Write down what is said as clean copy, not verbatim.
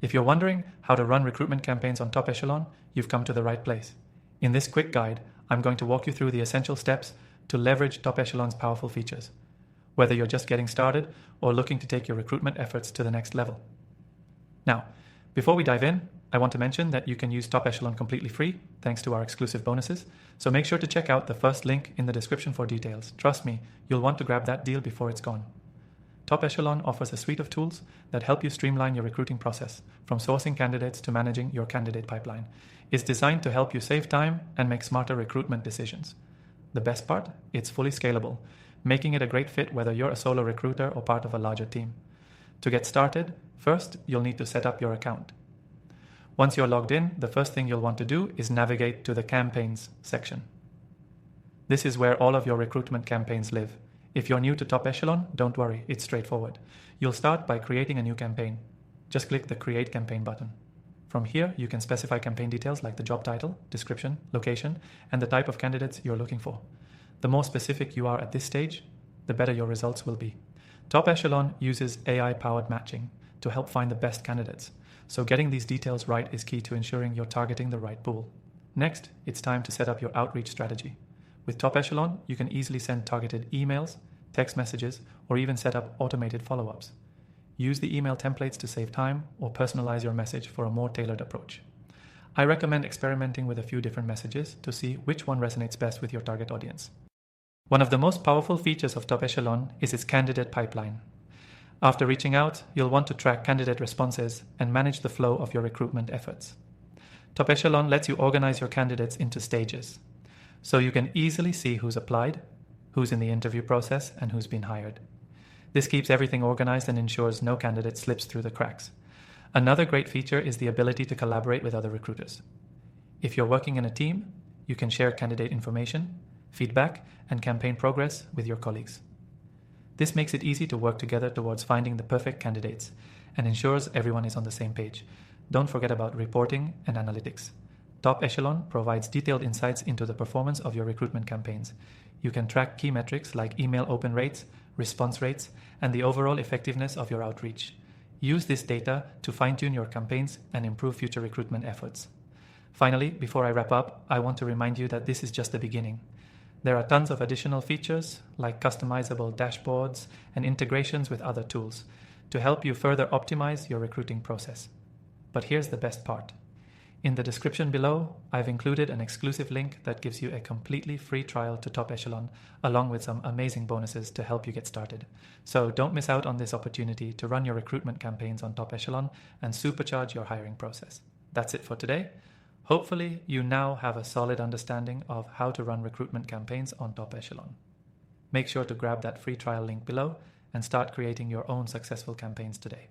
If you're wondering how to run recruitment campaigns on Top Echelon, you've come to the right place. In this quick guide, I'm going to walk you through the essential steps to leverage Top Echelon's powerful features, whether you're just getting started or looking to take your recruitment efforts to the next level. Now, before we dive in, I want to mention that you can use Top Echelon completely free thanks to our exclusive bonuses, so make sure to check out the first link in the description for details. Trust me, you'll want to grab that deal before it's gone. Top Echelon offers a suite of tools that help you streamline your recruiting process, from sourcing candidates to managing your candidate pipeline. It's designed to help you save time and make smarter recruitment decisions. The best part? It's fully scalable, making it a great fit whether you're a solo recruiter or part of a larger team. To get started, first you'll need to set up your account. Once you're logged in, the first thing you'll want to do is navigate to the Campaigns section. This is where all of your recruitment campaigns live. If you're new to Top Echelon, don't worry, it's straightforward. You'll start by creating a new campaign. Just click the Create Campaign button. From here, you can specify campaign details like the job title, description, location, and the type of candidates you're looking for. The more specific you are at this stage, the better your results will be. Top Echelon uses AI-powered matching to help find the best candidates, so getting these details right is key to ensuring you're targeting the right pool. Next, it's time to set up your outreach strategy. With Top Echelon, you can easily send targeted emails, text messages, or even set up automated follow-ups. Use the email templates to save time or personalize your message for a more tailored approach. I recommend experimenting with a few different messages to see which one resonates best with your target audience. One of the most powerful features of Top Echelon is its candidate pipeline. After reaching out, you'll want to track candidate responses and manage the flow of your recruitment efforts. Top Echelon lets you organize your candidates into stages, so you can easily see who's applied, who's in the interview process, and who's been hired. This keeps everything organized and ensures no candidate slips through the cracks. Another great feature is the ability to collaborate with other recruiters. If you're working in a team, you can share candidate information, feedback, and campaign progress with your colleagues. This makes it easy to work together towards finding the perfect candidates and ensures everyone is on the same page. Don't forget about reporting and analytics. Top Echelon provides detailed insights into the performance of your recruitment campaigns. You can track key metrics like email open rates, response rates, and the overall effectiveness of your outreach. Use this data to fine-tune your campaigns and improve future recruitment efforts. Finally, before I wrap up, I want to remind you that this is just the beginning. There are tons of additional features like customizable dashboards and integrations with other tools to help you further optimize your recruiting process. But here's the best part. In the description below, I've included an exclusive link that gives you a completely free trial to Top Echelon, along with some amazing bonuses to help you get started. So don't miss out on this opportunity to run your recruitment campaigns on Top Echelon and supercharge your hiring process. That's it for today. Hopefully, you now have a solid understanding of how to run recruitment campaigns on Top Echelon. Make sure to grab that free trial link below and start creating your own successful campaigns today.